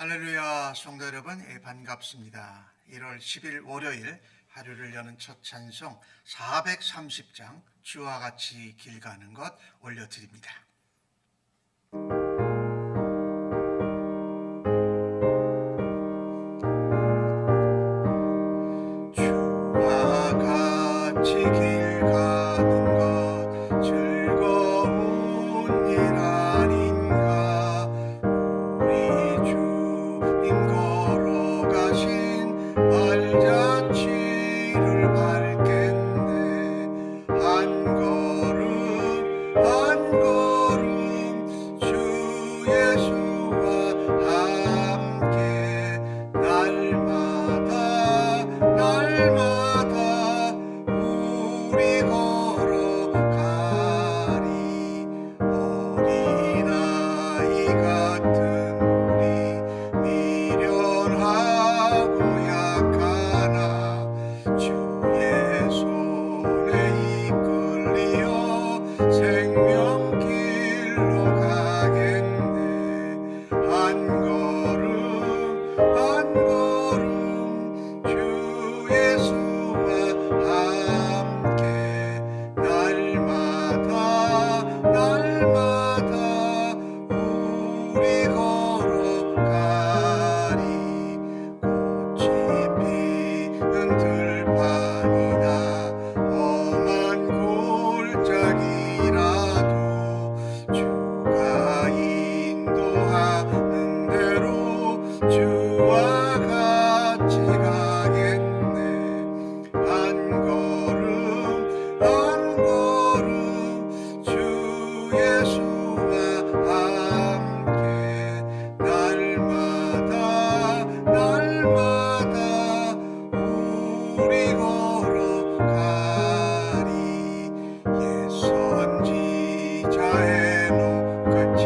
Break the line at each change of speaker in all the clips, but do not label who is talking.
할렐루야, 성도 여러분, 반갑습니다. 1월 10일 월요일 하루를 여는 첫 찬송 430장 주와 같이 길 가는 것 올려드립니다. 주와 같이 길 가는 것 즐거운 일 아닌가. 우리 주님 걸어가신 발자취를 밟겠네. 한 걸음 한 걸음 주 예수와 함께 날마다 우리 걸어가리. 어린아이 같은 우리 미련하고 약하나 주의 손에 이끌리어 생명길로 가겠네. 한 걸음 주 예수와 함께 날마다 우리 걸어가리. 꽃이 피는 들판이나 험한 골짜기라도 주가 인도하는 대로 주와 같이 가겠네. 한 걸음 주 예수와 함께 날마다 우리 걸어가리. 옛 선지자의 눈끝이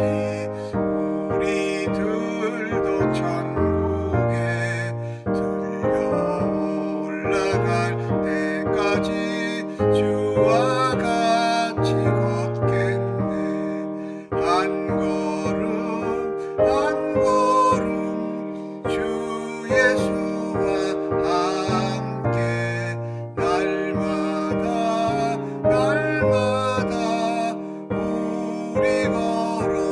우리들도 천국에 들려 올라갈 때까지 주와 같이 걷겠네. 한 걸음 주 예수와 함께 날마다 우리 걸어가리.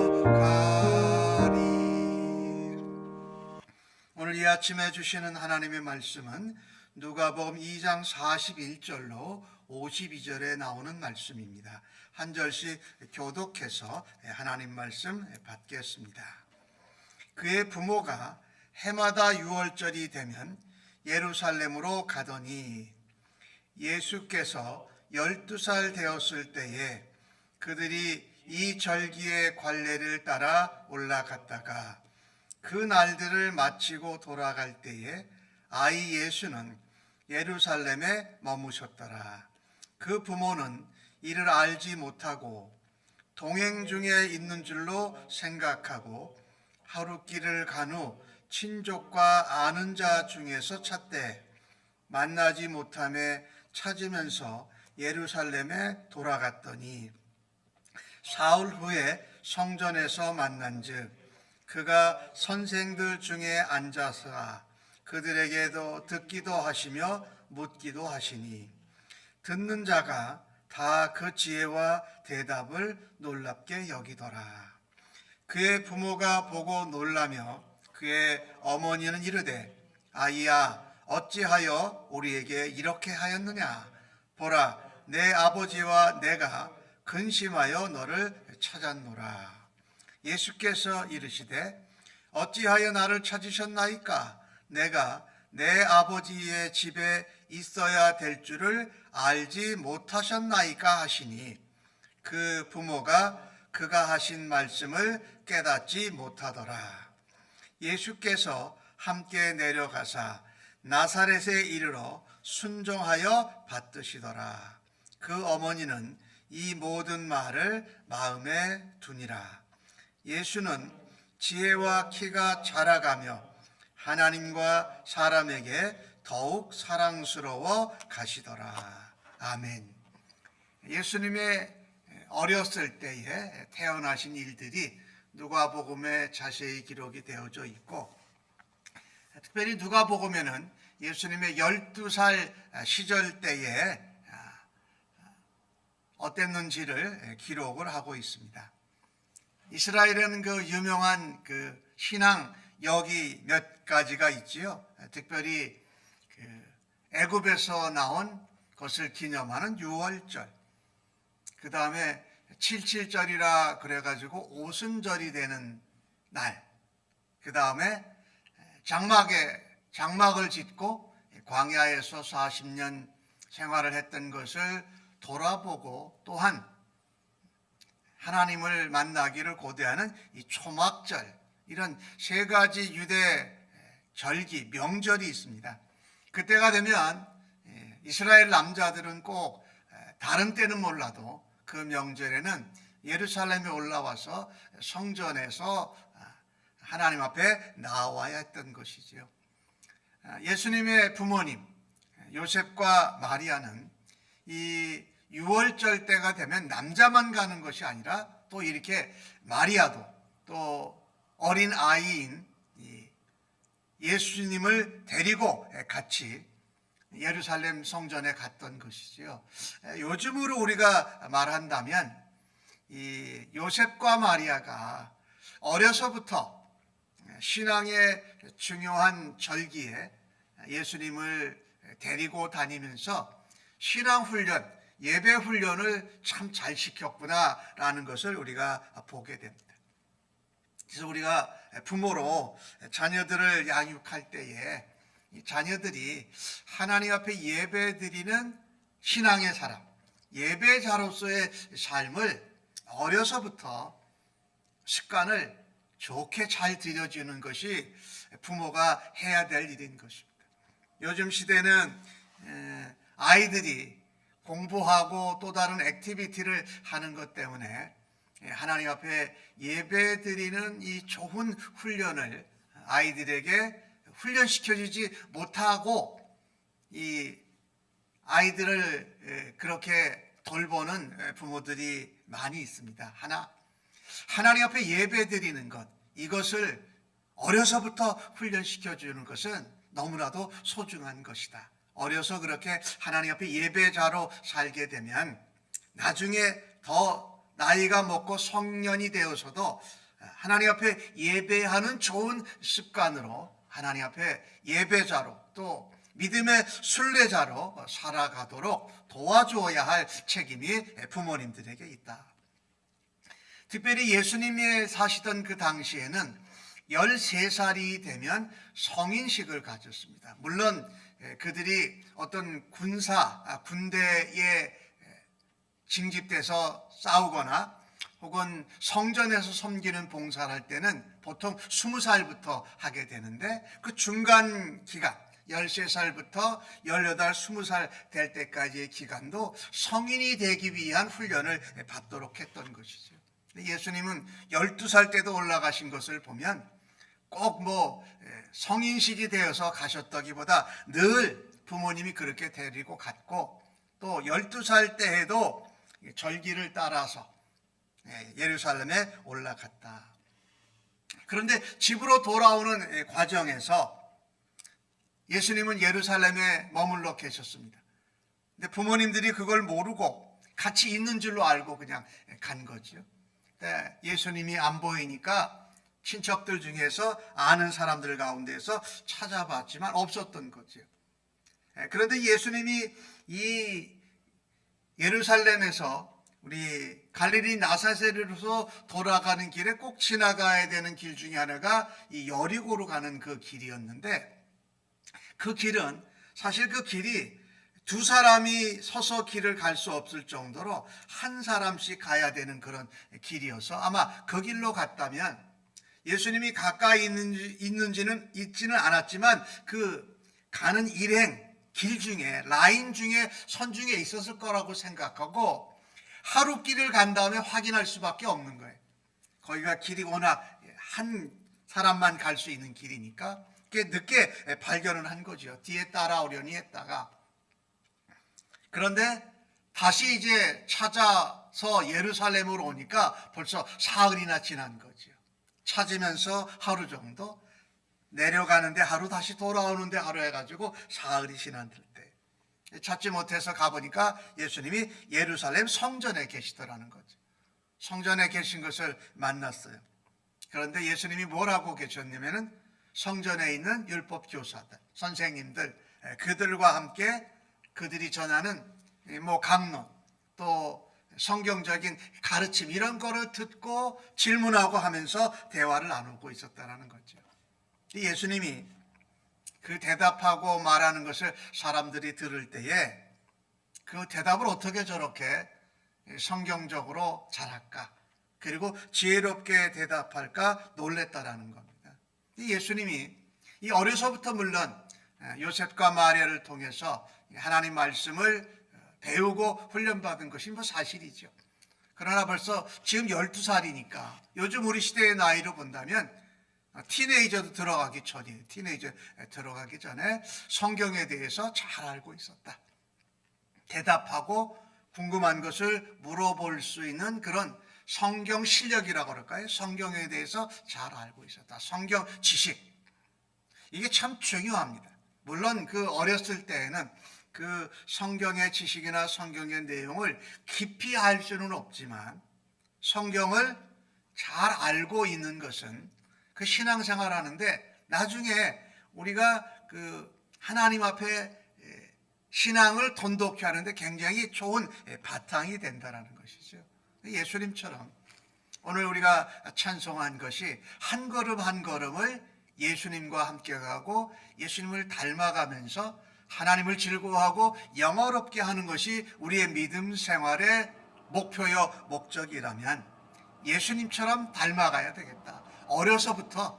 오늘 이 아침에 주시는 하나님의 말씀은 누가복음 2장 41절로 52절에 나오는 말씀입니다. 한 절씩 교독해서 하나님 말씀 받겠습니다. 그의 부모가 해마다 유월절이 되면 예루살렘으로 가더니 예수께서 12살 되었을 때에 그들이 이 절기의 관례를 따라 올라갔다가 그 날들을 마치고 돌아갈 때에 아이 예수는 예루살렘에 머무셨더라. 그 부모는 이를 알지 못하고 동행 중에 있는 줄로 생각하고 하룻길을 간 후 친족과 아는 자 중에서 찾되 만나지 못하매 찾으면서 예루살렘에 돌아갔더니 사흘 후에 성전에서 만난즉 그가 선생들 중에 앉아서 그들에게도 듣기도 하시며 묻기도 하시니 듣는 자가 다 그 지혜와 대답을 놀랍게 여기더라. 그의 부모가 보고 놀라며 그의 어머니는 이르되 아이야 어찌하여 우리에게 이렇게 하였느냐. 보라 내 아버지와 내가 근심하여 너를 찾았노라. 예수께서 이르시되 어찌하여 나를 찾으셨나이까. 내가 내 아버지의 집에 있어야 될 줄을 알지 못하셨나이까 하시니 그 부모가 그가 하신 말씀을 깨닫지 못하더라. 예수께서 함께 내려가사 나사렛에 이르러 순종하여 받드시더라. 그 어머니는 이 모든 말을 마음에 두니라. 예수는 지혜와 키가 자라가며 하나님과 사람에게 더욱 사랑스러워 가시더라. 아멘. 예수님의 어렸을 때에 태어나신 일들이 누가복음에 자세히 기록이 되어져 있고 특별히 누가복음에는 예수님의 12살 시절 때에 어땠는지를 기록을 하고 있습니다. 이스라엘에는 그 유명한 그 신앙 역이 몇 가지가 있지요. 특별히 애굽에서 나온 것을 기념하는 유월절, 그 다음에 77절이라 그래가지고 오순절이 되는 날, 그 다음에 장막을 짓고 광야에서 40년 생활을 했던 것을 돌아보고 또한 하나님을 만나기를 고대하는 이 초막절, 이런 세 가지 유대 절기, 명절이 있습니다. 그때가 되면 이스라엘 남자들은 꼭 다른 때는 몰라도 그 명절에는 예루살렘에 올라와서 성전에서 하나님 앞에 나와야 했던 것이지요. 예수님의 부모님 요셉과 마리아는 이 유월절 때가 되면 남자만 가는 것이 아니라 또 이렇게 마리아도 또 어린 아이인 예수님을 데리고 같이 예루살렘 성전에 갔던 것이지요. 요즘으로 우리가 말한다면 이 요셉과 마리아가 어려서부터 신앙의 중요한 절기에 예수님을 데리고 다니면서 신앙 훈련, 예배 훈련을 참 잘 시켰구나라는 것을 우리가 보게 됩니다. 그래서 우리가 부모로 자녀들을 양육할 때에 자녀들이 하나님 앞에 예배드리는 신앙의 사람, 예배자로서의 삶을 어려서부터 습관을 좋게 잘 들여주는 것이 부모가 해야 될 일인 것입니다. 요즘 시대는 아이들이 공부하고 또 다른 액티비티를 하는 것 때문에 하나님 앞에 예배드리는 이 좋은 훈련을 아이들에게 훈련시켜주지 못하고 이 아이들을 그렇게 돌보는 부모들이 많이 있습니다. 하나님 앞에 예배드리는 것, 이것을 어려서부터 훈련시켜주는 것은 너무나도 소중한 것이다. 어려서 그렇게 하나님 앞에 예배자로 살게 되면 나중에 더 나이가 먹고 성년이 되어서도 하나님 앞에 예배하는 좋은 습관으로 하나님 앞에 예배자로 또 믿음의 순례자로 살아가도록 도와주어야 할 책임이 부모님들에게 있다. 특별히 예수님이 사시던 그 당시에는 13살이 되면 성인식을 가졌습니다. 물론 그들이 어떤 군대에 징집돼서 싸우거나 혹은 성전에서 섬기는 봉사를 할 때는 보통 20살부터 하게 되는데 그 중간 기간 13살부터 18, 20살 될 때까지의 기간도 성인이 되기 위한 훈련을 받도록 했던 것이죠. 예수님은 12살 때도 올라가신 것을 보면 꼭 성인식이 되어서 가셨다기보다 늘 부모님이 그렇게 데리고 갔고 또 12살 때에도 절기를 따라서 예루살렘에 올라갔다. 그런데 집으로 돌아오는 과정에서 예수님은 예루살렘에 머물러 계셨습니다. 근데 부모님들이 그걸 모르고 같이 있는 줄로 알고 그냥 간 거죠. 예수님이 안 보이니까 친척들 중에서 아는 사람들 가운데서 찾아봤지만 없었던 거죠. 그런데 예수님이 이 예루살렘에서 우리 갈릴리 나사렛으로서 돌아가는 길에 꼭 지나가야 되는 길 중에 하나가 이 여리고로 가는 그 길이었는데 그 길은 사실 그 길이 두 사람이 서서 길을 갈 수 없을 정도로 한 사람씩 가야 되는 그런 길이어서 아마 그 길로 갔다면 예수님이 가까이 있지는 않았지만 그 가는 일행 길 중에 라인 중에 선 중에 있었을 거라고 생각하고 하루 길을 간 다음에 확인할 수밖에 없는 거예요. 거기가 길이 워낙 한 사람만 갈 수 있는 길이니까 꽤 늦게 발견을 한 거죠. 뒤에 따라오려니 했다가 그런데 다시 이제 찾아서 예루살렘으로 오니까 벌써 사흘이나 지난 거죠. 찾으면서 하루 정도 내려가는데 하루 다시 돌아오는데 하루 해가지고 사흘이 지났을 때 찾지 못해서 가보니까 예수님이 예루살렘 성전에 계시더라는 거죠. 성전에 계신 것을 만났어요. 그런데 예수님이 뭐라고 계셨냐면은 성전에 있는 율법 교사들, 선생님들, 그들과 함께 그들이 전하는 뭐 강론, 또 성경적인 가르침 이런 거를 듣고 질문하고 하면서 대화를 나누고 있었다는 거죠. 예수님이 그 대답하고 말하는 것을 사람들이 들을 때에 그 대답을 어떻게 저렇게 성경적으로 잘할까, 그리고 지혜롭게 대답할까 놀랬다라는 겁니다. 예수님이 이 어려서부터 물론 요셉과 마리아를 통해서 하나님 말씀을 배우고 훈련받은 것이 뭐 사실이죠. 그러나 벌써 지금 12살이니까 요즘 우리 시대의 나이로 본다면 티네이저도 들어가기 전이에요. 티네이저 들어가기 전에 성경에 대해서 잘 알고 있었다. 대답하고 궁금한 것을 물어볼 수 있는 그런 성경 실력이라고 그럴까요? 성경에 대해서 잘 알고 있었다. 성경 지식. 이게 참 중요합니다. 물론 그 어렸을 때에는 그 성경의 지식이나 성경의 내용을 깊이 알 수는 없지만 성경을 잘 알고 있는 것은 그 신앙생활 하는데 나중에 우리가 그 하나님 앞에 신앙을 돈독히 하는데 굉장히 좋은 바탕이 된다는 것이죠. 예수님처럼 오늘 우리가 찬송한 것이 한 걸음 한 걸음을 예수님과 함께 가고 예수님을 닮아가면서 하나님을 즐거워하고 영어롭게 하는 것이 우리의 믿음 생활의 목표요 목적이라면 예수님처럼 닮아가야 되겠다. 어려서부터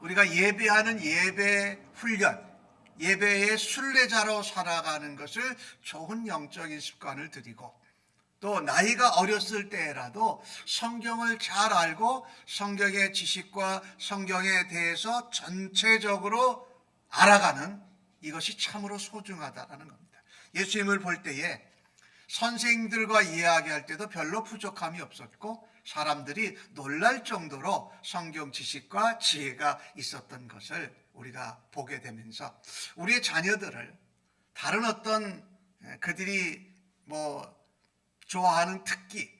우리가 예배하는 예배 훈련, 예배의 순례자로 살아가는 것을 좋은 영적인 습관을 들이고 또 나이가 어렸을 때라도 성경을 잘 알고 성경의 지식과 성경에 대해서 전체적으로 알아가는 이것이 참으로 소중하다는 겁니다. 예수님을 볼 때에 선생님들과 이야기할 때도 별로 부족함이 없었고 사람들이 놀랄 정도로 성경 지식과 지혜가 있었던 것을 우리가 보게 되면서 우리의 자녀들을 다른 어떤 그들이 뭐 좋아하는 특기,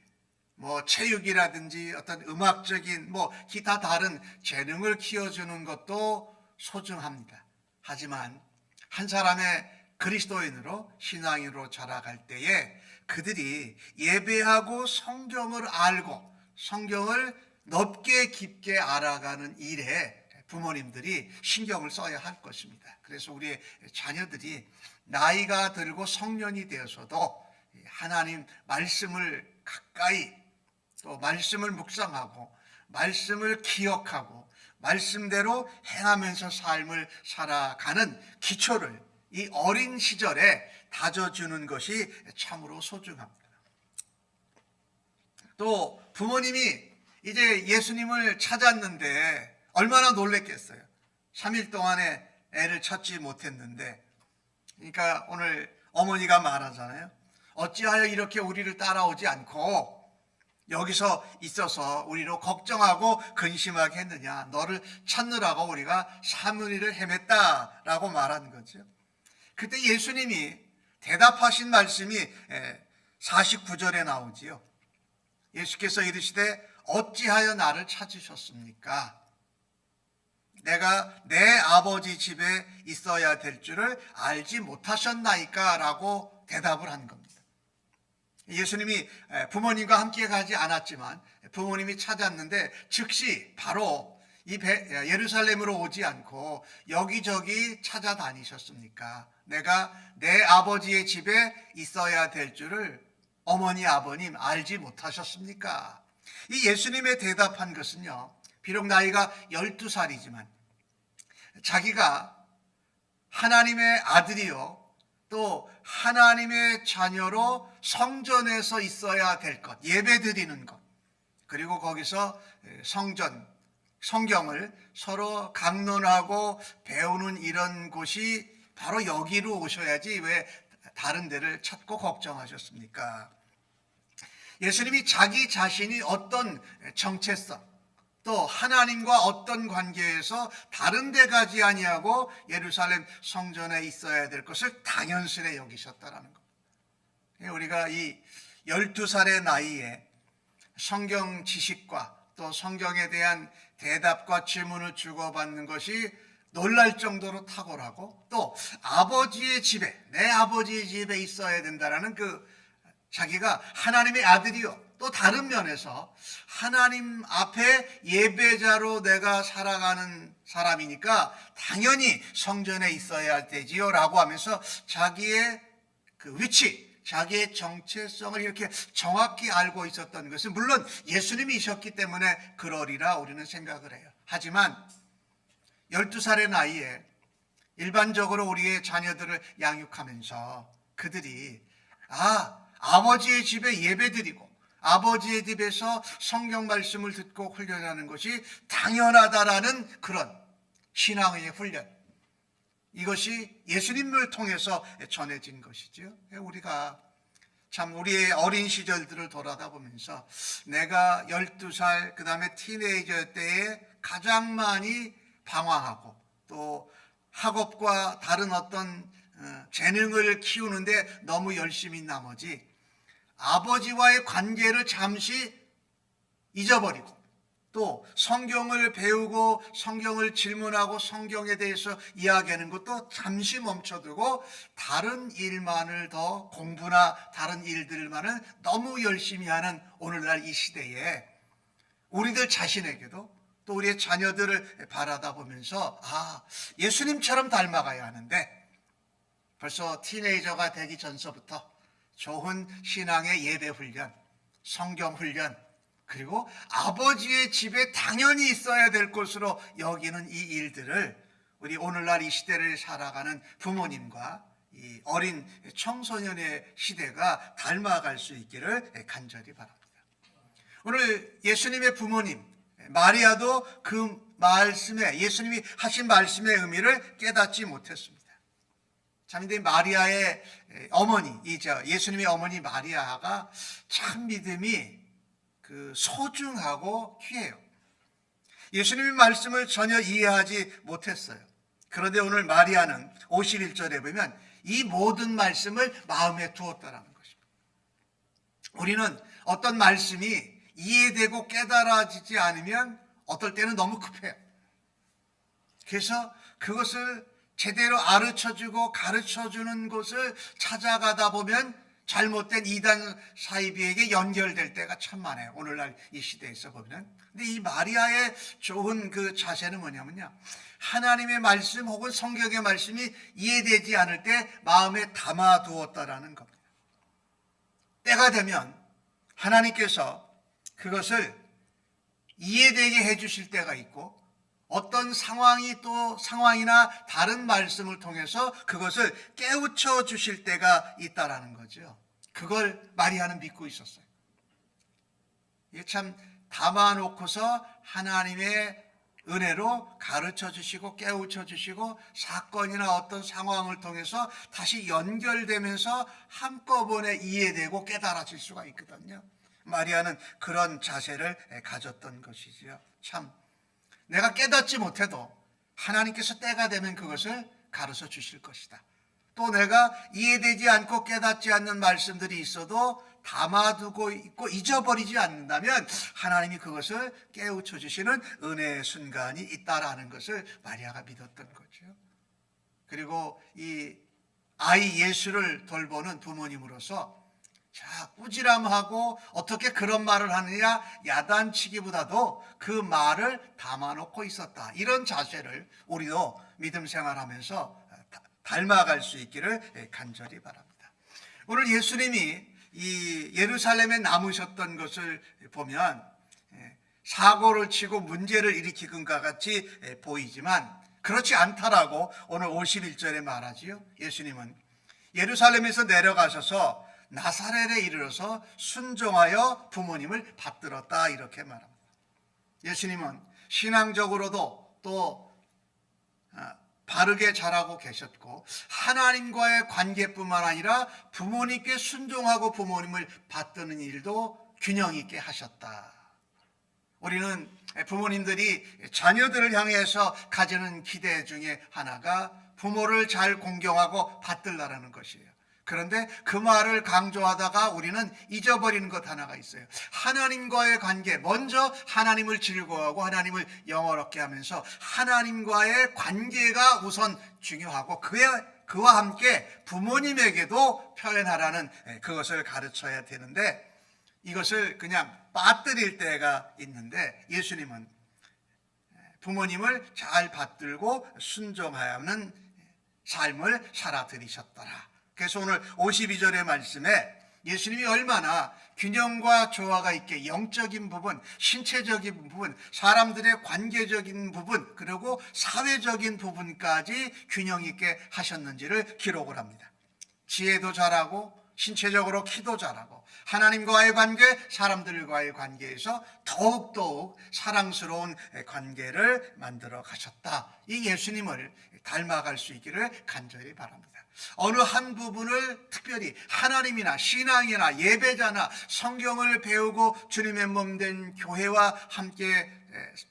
뭐 체육이라든지 어떤 음악적인 뭐 기타 다른 재능을 키워주는 것도 소중합니다. 하지만 한 사람의 그리스도인으로 신앙인으로 자라갈 때에 그들이 예배하고 성경을 알고 성경을 넓게 깊게 알아가는 일에 부모님들이 신경을 써야 할 것입니다. 그래서 우리의 자녀들이 나이가 들고 성년이 되어서도 하나님 말씀을 가까이 또 말씀을 묵상하고 말씀을 기억하고 말씀대로 행하면서 삶을 살아가는 기초를 이 어린 시절에 다져주는 것이 참으로 소중합니다. 또 부모님이 이제 예수님을 찾았는데 얼마나 놀랬겠어요. 3일 동안에 애를 찾지 못했는데, 그러니까 오늘 어머니가 말하잖아요. 어찌하여 이렇게 우리를 따라오지 않고 여기서 있어서 우리로 걱정하고 근심하게 했느냐. 너를 찾느라고 우리가 사무리를 헤맸다라고 말하는 거죠. 그때 예수님이 대답하신 말씀이 49절에 나오지요. 예수께서 이르시되 어찌하여 나를 찾으셨습니까? 내가 내 아버지 집에 있어야 될 줄을 알지 못하셨나이까? 라고 대답을 한 겁니다. 예수님이 부모님과 함께 가지 않았지만 부모님이 찾았는데 즉시 바로 이 예루살렘으로 오지 않고 여기저기 찾아다니셨습니까? 내가 내 아버지의 집에 있어야 될 줄을 어머니 아버님 알지 못하셨습니까? 이 예수님의 대답한 것은요, 비록 나이가 12살이지만 자기가 하나님의 아들이요 또 하나님의 자녀로 성전에서 있어야 될 것, 예배 드리는 것, 그리고 거기서 성경을 서로 강론하고 배우는 이런 곳이 바로 여기로 오셔야지 왜 다른 데를 찾고 걱정하셨습니까? 예수님이 자기 자신이 어떤 정체성 또 하나님과 어떤 관계에서 다른 데 가지 아니하고 예루살렘 성전에 있어야 될 것을 당연스레 여기셨다라는 것. 우리가 이 12살의 나이에 성경 지식과 또 성경에 대한 대답과 질문을 주고받는 것이 놀랄 정도로 탁월하고, 또 아버지의 집에, 내 아버지의 집에 있어야 된다라는 자기가 하나님의 아들이요, 또 다른 면에서 하나님 앞에 예배자로 내가 살아가는 사람이니까 당연히 성전에 있어야 되지요 라고 하면서 자기의 위치, 자기의 정체성을 이렇게 정확히 알고 있었던 것은 물론 예수님이셨기 때문에 그러리라 우리는 생각을 해요. 하지만 12살의 나이에 일반적으로 우리의 자녀들을 양육하면서 그들이 아버지의 집에 예배드리고 아버지의 집에서 성경 말씀을 듣고 훈련하는 것이 당연하다라는 그런 신앙의 훈련, 이것이 예수님을 통해서 전해진 것이죠. 우리가 참 우리의 어린 시절들을 돌아다 보면서 내가 12살 그 다음에 티네이저 때에 가장 많이 방황하고 또 학업과 다른 어떤 재능을 키우는데 너무 열심인 나머지 아버지와의 관계를 잠시 잊어버리고 또 성경을 배우고 성경을 질문하고 성경에 대해서 이야기하는 것도 잠시 멈춰두고 다른 일만을 더 공부나 다른 일들만을 너무 열심히 하는 오늘날 이 시대에 우리들 자신에게도 또 우리의 자녀들을 바라다 보면서 예수님처럼 닮아가야 하는데 벌써 티네이저가 되기 전서부터 좋은 신앙의 예배 훈련, 성경 훈련, 그리고 아버지의 집에 당연히 있어야 될 것으로 여기는 이 일들을 우리 오늘날 이 시대를 살아가는 부모님과 이 어린 청소년의 시대가 닮아갈 수 있기를 간절히 바랍니다. 오늘 예수님의 부모님 마리아도 그 말씀에, 예수님이 하신 말씀의 의미를 깨닫지 못했습니다. 참인데 마리아의 어머니이자 예수님의 어머니 마리아가 참 믿음이 소중하고 귀해요. 예수님의 말씀을 전혀 이해하지 못했어요. 그런데 오늘 마리아는 51절에 보면 이 모든 말씀을 마음에 두었다라는 것입니다. 우리는 어떤 말씀이 이해되고 깨달아지지 않으면 어떨 때는 너무 급해요. 그래서 그것을 제대로 가르쳐주고 가르쳐주는 것을 찾아가다 보면 잘못된 이단 사이비에게 연결될 때가 참 많아요. 오늘날 이 시대에서 보면. 근데 이 마리아의 좋은 자세는 뭐냐면요, 하나님의 말씀 혹은 성경의 말씀이 이해되지 않을 때 마음에 담아두었다라는 겁니다. 때가 되면 하나님께서 그것을 이해되게 해주실 때가 있고 어떤 상황이나 다른 말씀을 통해서 그것을 깨우쳐 주실 때가 있다라는 거죠. 그걸 마리아는 믿고 있었어요. 이게 참 담아놓고서 하나님의 은혜로 가르쳐 주시고 깨우쳐 주시고 사건이나 어떤 상황을 통해서 다시 연결되면서 한꺼번에 이해되고 깨달아질 수가 있거든요. 마리아는 그런 자세를 가졌던 것이죠. 참 내가 깨닫지 못해도 하나님께서 때가 되면 그것을 가르쳐 주실 것이다. 또 내가 이해되지 않고 깨닫지 않는 말씀들이 있어도 담아두고 있고 잊어버리지 않는다면 하나님이 그것을 깨우쳐 주시는 은혜의 순간이 있다라는 것을 마리아가 믿었던 거죠. 그리고 이 아이 예수를 돌보는 부모님으로서 꾸지람하고 어떻게 그런 말을 하느냐 야단치기보다도 그 말을 담아놓고 있었다. 이런 자세를 우리도 믿음 생활하면서 닮아갈 수 있기를 간절히 바랍니다. 오늘 예수님이 이 예루살렘에 남으셨던 것을 보면 사고를 치고 문제를 일으키는 것 같이 보이지만 그렇지 않다라고 오늘 51절에 말하지요. 예수님은 예루살렘에서 내려가셔서 나사렛에 이르러서 순종하여 부모님을 받들었다 이렇게 말합니다. 예수님은 신앙적으로도 또 바르게 자라고 계셨고 하나님과의 관계뿐만 아니라 부모님께 순종하고 부모님을 받드는 일도 균형 있게 하셨다. 우리는 부모님들이 자녀들을 향해서 가지는 기대 중에 하나가 부모를 잘 공경하고 받들라라는 것이에요. 그런데 그 말을 강조하다가 우리는 잊어버리는 것 하나가 있어요. 하나님과의 관계, 먼저 하나님을 즐거워하고 하나님을 영화롭게 하면서 하나님과의 관계가 우선 중요하고 그와 함께 부모님에게도 표현하라는 그것을 가르쳐야 되는데, 이것을 그냥 빠뜨릴 때가 있는데, 예수님은 부모님을 잘 받들고 순종하는 삶을 살아들이셨더라. 그래서 오늘 52절의 말씀에 예수님이 얼마나 균형과 조화가 있게 영적인 부분, 신체적인 부분, 사람들의 관계적인 부분, 그리고 사회적인 부분까지 균형 있게 하셨는지를 기록을 합니다. 지혜도 잘하고 신체적으로 키도 잘하고 하나님과의 관계, 사람들과의 관계에서 더욱더욱 사랑스러운 관계를 만들어 가셨다. 이 예수님을 닮아갈 수 있기를 간절히 바랍니다. 어느 한 부분을 특별히 하나님이나 신앙이나 예배자나 성경을 배우고 주님의 몸된 교회와 함께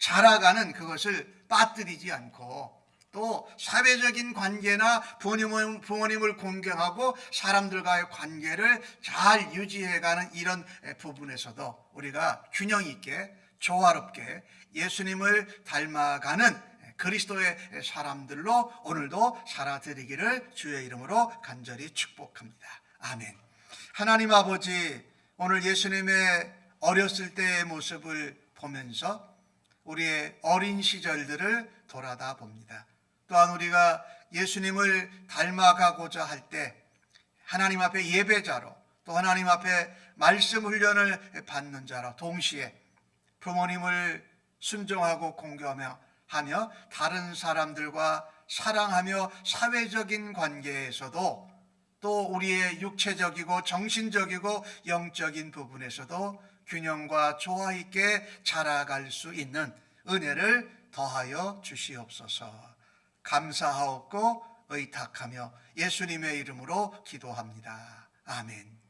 자라가는 그것을 빠뜨리지 않고, 또 사회적인 관계나 부모님을 공경하고 사람들과의 관계를 잘 유지해가는 이런 부분에서도 우리가 균형 있게 조화롭게 예수님을 닮아가는 그리스도의 사람들로 오늘도 살아드리기를 주의 이름으로 간절히 축복합니다. 아멘. 하나님 아버지, 오늘 예수님의 어렸을 때의 모습을 보면서 우리의 어린 시절들을 돌아다 봅니다. 또한 우리가 예수님을 닮아가고자 할 때 하나님 앞에 예배자로, 또 하나님 앞에 말씀 훈련을 받는 자로, 동시에 부모님을 순종하고 공경하며 다른 사람들과 사랑하며 사회적인 관계에서도, 또 우리의 육체적이고 정신적이고 영적인 부분에서도 균형과 조화 있게 자라갈 수 있는 은혜를 더하여 주시옵소서. 감사하옵고 의탁하며 예수님의 이름으로 기도합니다. 아멘.